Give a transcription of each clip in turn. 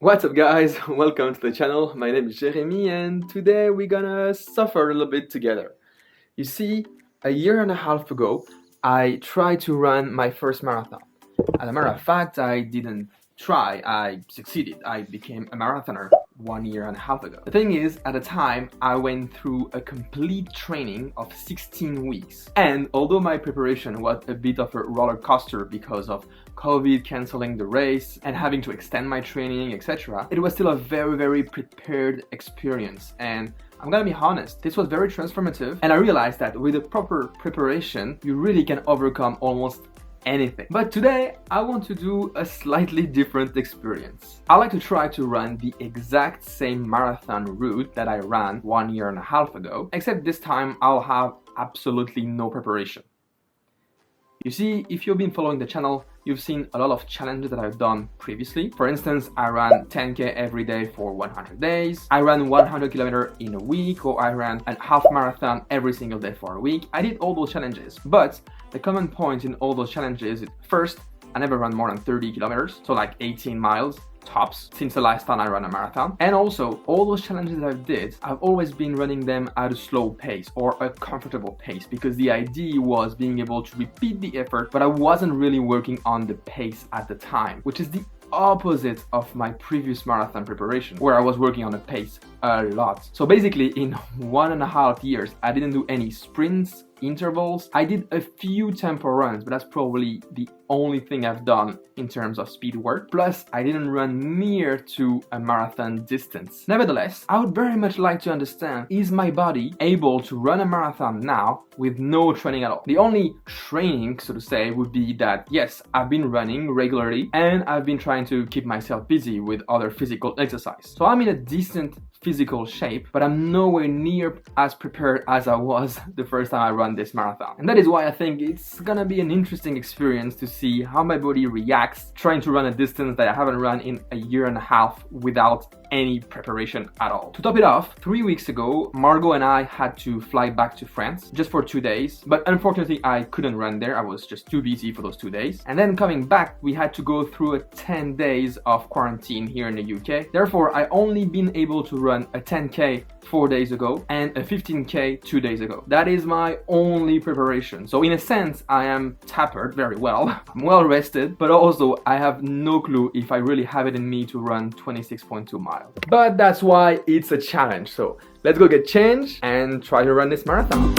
What's up guys, welcome to the channel. My name is Jeremy and today we're gonna suffer a little bit together. You see, a year and a half ago I tried to run my first marathon. As a matter of fact, I didn't try, I succeeded. I became a marathoner 1 year and a half ago. The thing is, at the time I went through a complete training of 16 weeks, and although my preparation was a bit of a roller coaster because of COVID cancelling the race and having to extend my training, etc., it was still a very prepared experience. And I'm gonna be honest, this was very transformative, and I realized that with the proper preparation you really can overcome almost anything. But today I want to do a slightly different experience. I like to try to run the exact same marathon route that I ran 1 year and a half ago, except this time I'll have absolutely no preparation. You see, if you've been following the channel, you've seen a lot of challenges that I've done previously. For instance, I ran 10k every day for 100 days. I ran 100 kilometers in a week, or I ran a half marathon every single day for a week. I did all those challenges, but the common point in all those challenges is, first, I never ran more than 30 kilometers, so like 18 miles tops since the last time I ran a marathon. And also, all those challenges that I've did, I've always been running them at a slow pace or a comfortable pace, because the idea was being able to repeat the effort, but I wasn't really working on the pace at the time, which is the opposite of my previous marathon preparation, where I was working on the pace a lot. So basically, in 1.5 years, I didn't do any sprints, intervals. I did a few tempo runs, but that's probably the only thing I've done in terms of speed work. Plus, I didn't run near to a marathon distance. Nevertheless, I would very much like to understand, is my body able to run a marathon now with no training at all? The only training, so to say, would be that, yes, I've been running regularly and I've been trying to keep myself busy with other physical exercise. So I'm in a decent physical shape, but I'm nowhere near as prepared as I was the first time I ran this marathon. And that is why I think it's gonna be an interesting experience to see how my body reacts trying to run a distance that I haven't run in a year and a half without any preparation at all. To top it off, 3 weeks ago, Margot and I had to fly back to France just for 2 days, but unfortunately I couldn't run there. I was just too busy for those 2 days. And then coming back, we had to go through a 10 days of quarantine here in the UK. Therefore, I only been able to run a 10k 4 days ago and a 15k 2 days ago. That is my only preparation. So in a sense, I am tapered very well. I'm well rested, but also I have no clue if I really have it in me to run 26.2 miles. But that's why it's a challenge. So let's go get changed and try to run this marathon.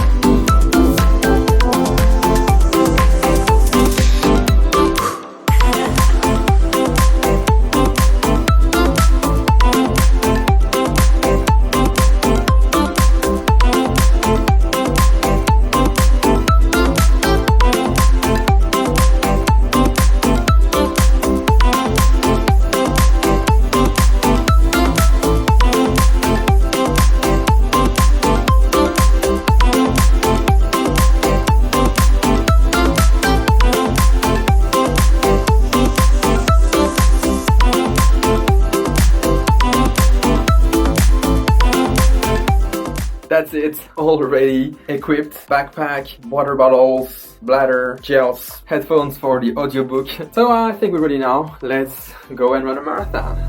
That's it, already equipped. Backpack, water bottles, bladder, gels, headphones for the audiobook. So I think we're ready now. Let's go and run a marathon.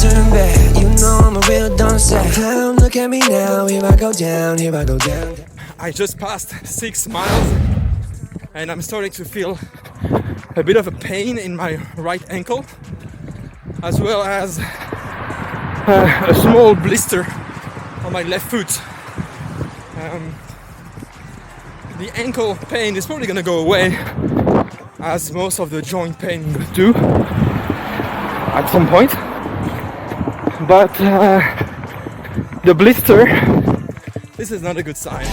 Turn back, you know I'm a real dumb sack. Look at me now, here I go down, here I go down. I just passed 6 miles and I'm starting to feel a bit of a pain in my right ankle, as well as a small blister on my left foot. The ankle pain is probably gonna go away, as most of the joint pain do at some point. But the blister, this is not a good sign.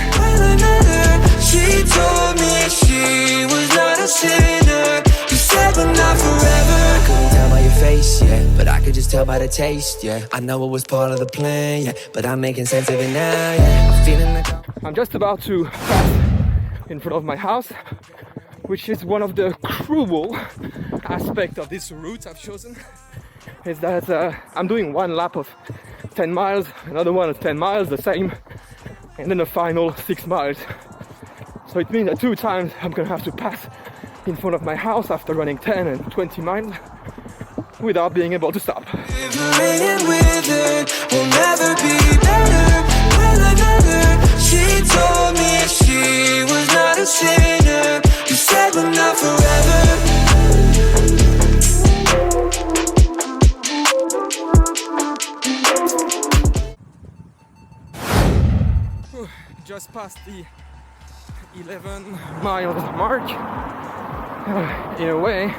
She told me she was not a sinner. said we're not forever. I couldn't tell by your face, yeah, but I could just tell by the taste, yeah. I know it was part of the plan, yeah, but I'm making sense of it now, yeah. I'm feeling like I'm just about to pass in front of my house, which is one of the cruel aspects of this route I've chosen, is that I'm doing one lap of 10 miles, another one of 10 miles, the same, and then a final 6 miles. So it means that 2 times I'm gonna have to pass in front of my house after running 10 and 20 miles without being able to stop. liberated with it, will never be better. Will another, she told me she was not a sinner. You said we're not forever. Just past the 11 mile mark. In a way,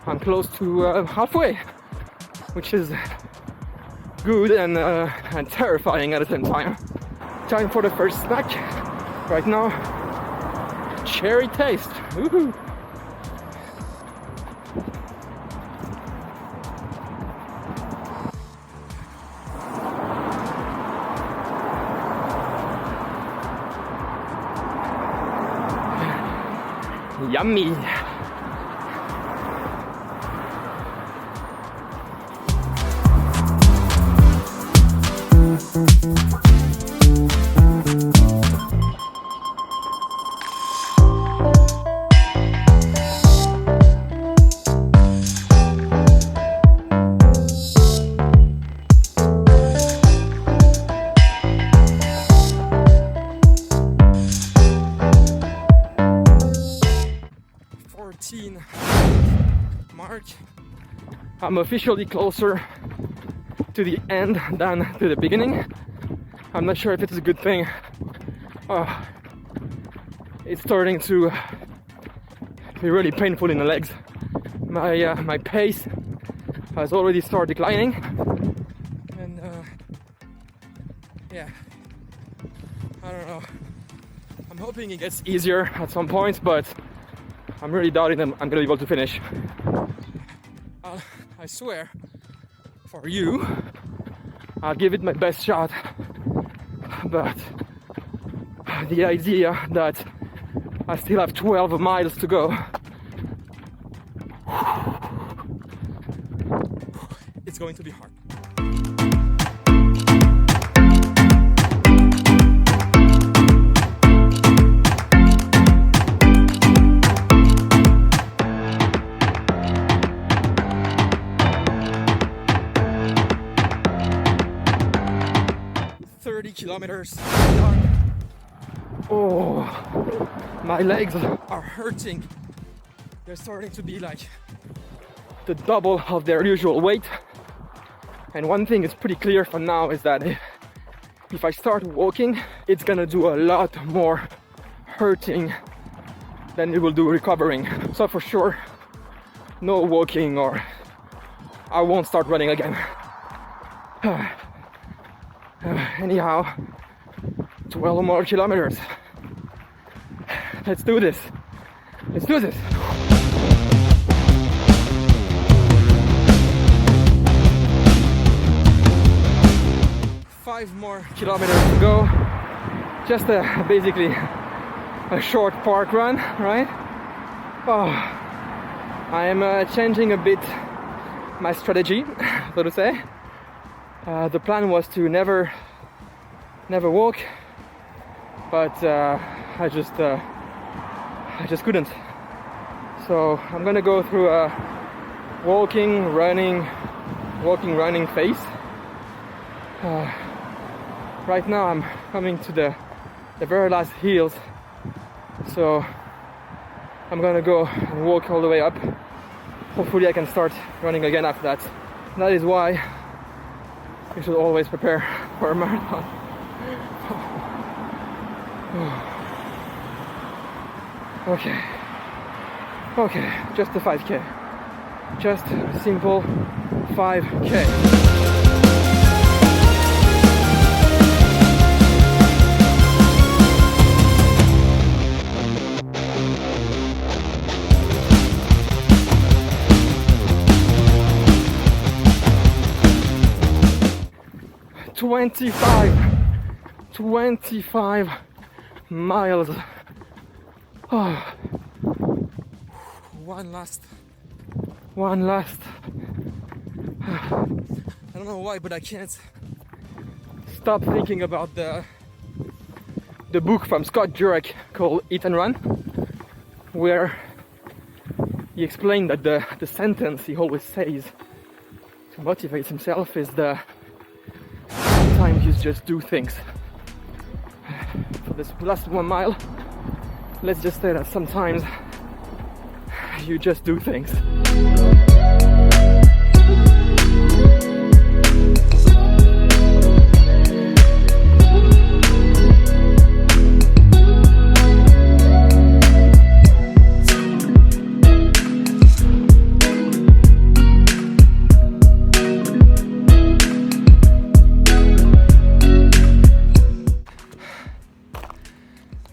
I'm close to halfway, which is good and terrifying at the same time. Time for the first snack. Right now, cherry taste. Woohoo! Yummy! Mark. I'm officially closer to the end than to the beginning. I'm not sure if it's a good thing. It's starting to be really painful in the legs. My pace has already started declining, and yeah, I don't know. I'm hoping it gets easier at some point, but I'm really doubting that I'm gonna be able to finish. I swear, for you, I'll give it my best shot. But the idea that I still have 12 miles to go, it's going to be hard. Kilometers done. Oh, my legs are hurting. They're starting to be like the double of their usual weight. And one thing is pretty clear for now is that if I start walking, it's gonna do a lot more hurting than it will do recovering. So for sure, no walking or I won't start running again. Anyhow, 12 more kilometers. Let's do this. Let's do this. Five more kilometers to go. Just basically a short park run, right? Oh, I am changing a bit my strategy, so to say. The plan was to never walk, but I just couldn't. So I'm gonna go through a walking, running phase. Right now I'm coming to the very last hills, so I'm gonna go and walk all the way up. Hopefully I can start running again after that. That is why you should always prepare for a marathon. Okay, just a 5K. Just a simple 5K. 25 miles. Oh. One last. I don't know why, but I can't stop thinking about the book from Scott Jurek called Eat and Run, where he explained that the sentence he always says to motivate himself is sometimes you just do things. For this last 1 mile, let's just say that sometimes you just do things.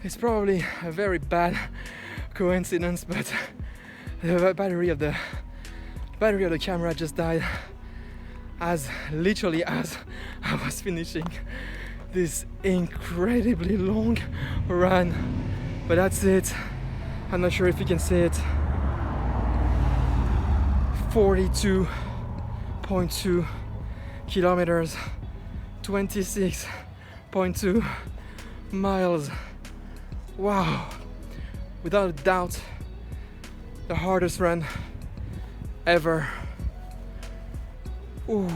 It's probably a very bad coincidence, but the battery of the camera just died as I was finishing this incredibly long run. But that's it. I'm not sure if you can see it. 42.2 kilometers, 26.2 miles. Wow, without a doubt, the hardest run ever. Ooh.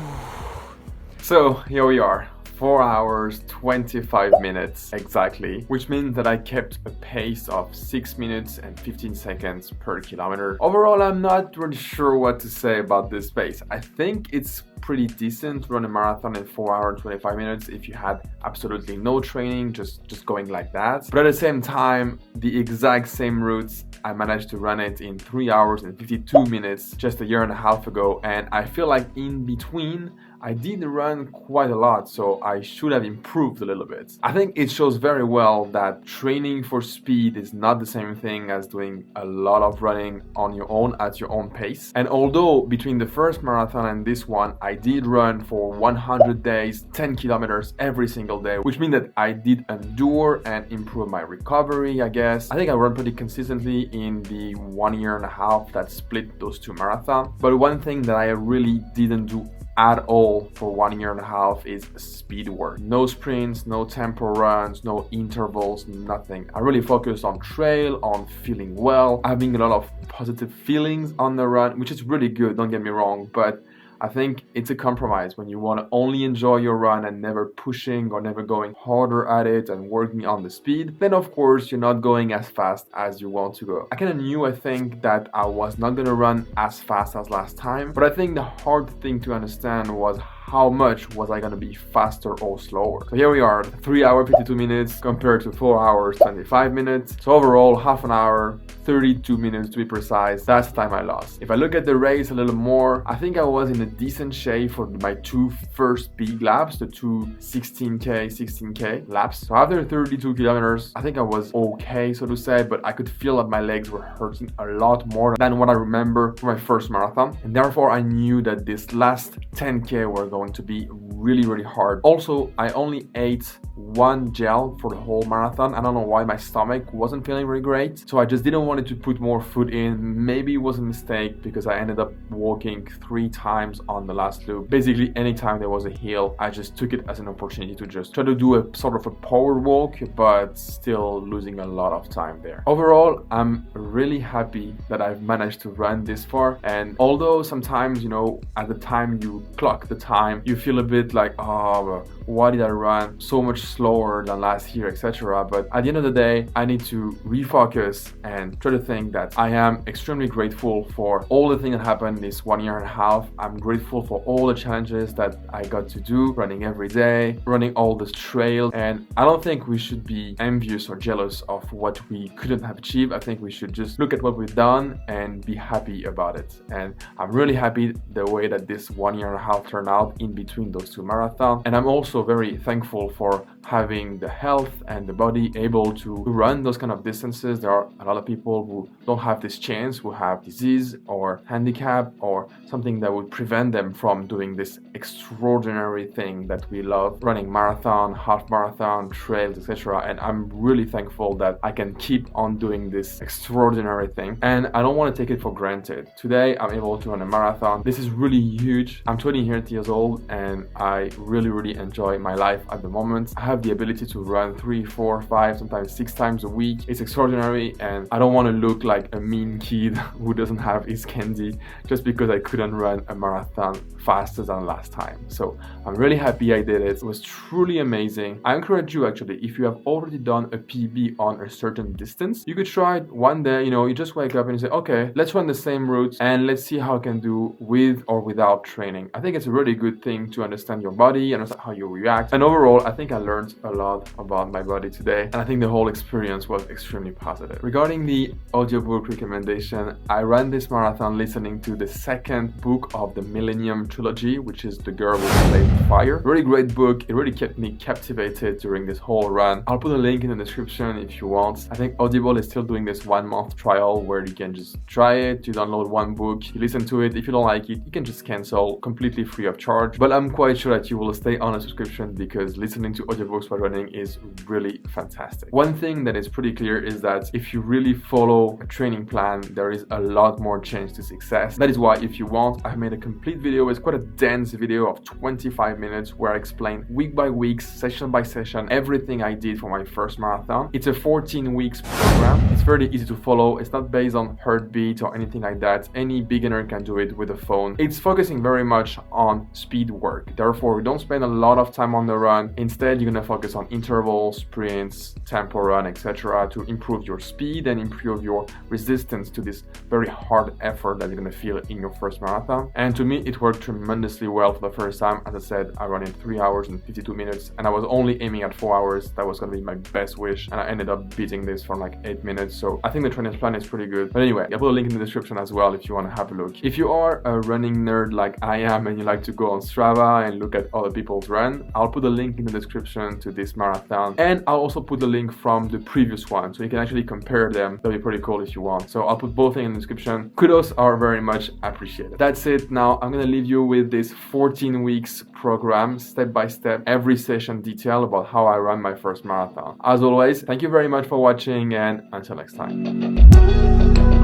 So here we are, 4 hours 25 minutes exactly, which means that I kept a pace of 6 minutes and 15 seconds per kilometer. Overall, I'm not really sure what to say about this pace. I think it's pretty decent to run a marathon in 4 hours 25 minutes if you had absolutely no training, just going like that. But at the same time, the exact same routes, I managed to run it in 3 hours and 52 minutes just a year and a half ago, and I feel like in between I did run quite a lot, so I should have improved a little bit. I think it shows very well that training for speed is not the same thing as doing a lot of running on your own at your own pace. And although between the first marathon and this one, I did run for 100 days, 10 kilometers every single day, which means that I did endure and improve my recovery, I guess. I think I run pretty consistently in the 1 year and a half that split those two marathons. But one thing that I really didn't do at all for 1 year and a half is speed work. No sprints, no tempo runs, no intervals, nothing. I really focused on trail, on feeling well, having a lot of positive feelings on the run, which is really good, don't get me wrong, but I think it's a compromise when you want to only enjoy your run and never pushing or never going harder at it and working on the speed. Then of course you're not going as fast as you want to go. I kind of knew, I think, that I was not going to run as fast as last time, but I think the hard thing to understand was how much was I gonna be faster or slower. So here we are, 3 hours 52 minutes compared to 4 hours 25 minutes. So overall, half an hour, 32 minutes to be precise. That's the time I lost. If I look at the race a little more, I think I was in a decent shape for my two first big laps, the two 16K laps. So after 32 kilometers, I think I was okay, so to say, but I could feel that my legs were hurting a lot more than what I remember from my first marathon. And therefore I knew that this last 10K were going to be really hard. Also, I only ate one gel for the whole marathon. I don't know why my stomach wasn't feeling really great, so I just didn't want to put more food in. Maybe it was a mistake because I ended up walking 3 times on the last loop. Basically, anytime there was a hill, I just took it as an opportunity to just try to do a sort of a power walk, but still losing a lot of time there. Overall, I'm really happy that I've managed to run this far, and although sometimes, you know, at the time you clock the time, you feel a bit like, oh, why did I run so much slower than last year, etc. But at the end of the day, I need to refocus and try to think that I am extremely grateful for all the things that happened this 1 year and a half. I'm grateful for all the challenges that I got to do, running every day, running all this trail, and I don't think we should be envious or jealous of what we couldn't have achieved. I think we should just look at what we've done and be happy about it. And I'm really happy the way that this 1 year and a half turned out in between those to marathon. And I'm also very thankful for having the health and the body able to run those kind of distances. There are a lot of people who don't have this chance, who have disease or handicap or something that would prevent them from doing this extraordinary thing that we love, running marathon, half marathon, trails, etc. And I'm really thankful that I can keep on doing this extraordinary thing, and I don't want to take it for granted. Today I'm able to run a marathon. This is really huge. I'm 28 years old and I really enjoy my life at the moment. I have the ability to run 3, 4, 5, sometimes 6 times a week. It's extraordinary, and I don't want to look like a mean kid who doesn't have his candy just because I couldn't run a marathon faster than last time. So I'm really happy I did it. It was truly amazing. I encourage you, actually, if you have already done a PB on a certain distance, you could try it one day. You just wake up and you say, okay, let's run the same route and let's see how I can do with or without training. I think it's a really good thing to understand your body, understand how you react, and overall I think I learned a lot about my body today, and I think the whole experience was extremely positive. Regarding the audiobook recommendation, I ran this marathon listening to the second book of the Millennium Trilogy, which is The Girl with Flaming Fire. Really great book. It really kept me captivated during this whole run. I'll put a link in the description if you want. I think Audible is still doing this 1-month trial where you can just try it, you download one book, you listen to it. If you don't like it, you can just cancel completely free of charge. But I'm quite sure that you will stay on a subscription because listening to audiobooks while running is really fantastic. One thing that is pretty clear is that if you really follow a training plan, there is a lot more chance to success. That is why, if you want, I've made a complete video. It's quite a dense video of 25 minutes where I explain week by week, session by session, everything I did for my first marathon. It's a 14 weeks program. It's very easy to follow. It's not based on heartbeat or anything like that. Any beginner can do it with a phone. It's focusing very much on speed work. Therefore, we don't spend a lot of time on the run. Instead, you're going to focus on intervals, sprints, tempo run, etc. to improve your speed and improve your resistance to this very hard effort that you're going to feel in your first marathon. And to me, it worked tremendously well for the first time. As I said, I ran in 3 hours and 52 minutes, and I was only aiming at 4 hours. That was going to be my best wish, and I ended up beating this for like 8 minutes. So I think the training plan is pretty good. But anyway, I'll put a link in the description as well if you want to have a look. If you are a running nerd like I am and you like to go on Strava and look at other people's run, I'll put a link in the description to this marathon, and I'll also put the link from the previous one so you can actually compare them. That'll be pretty cool if you want. So I'll put both things in the description. Kudos are very much appreciated. That's it. Now I'm gonna leave you with this 14 weeks program, step by step, every session detail about how I ran my first marathon. As always, thank you very much for watching, and until next time.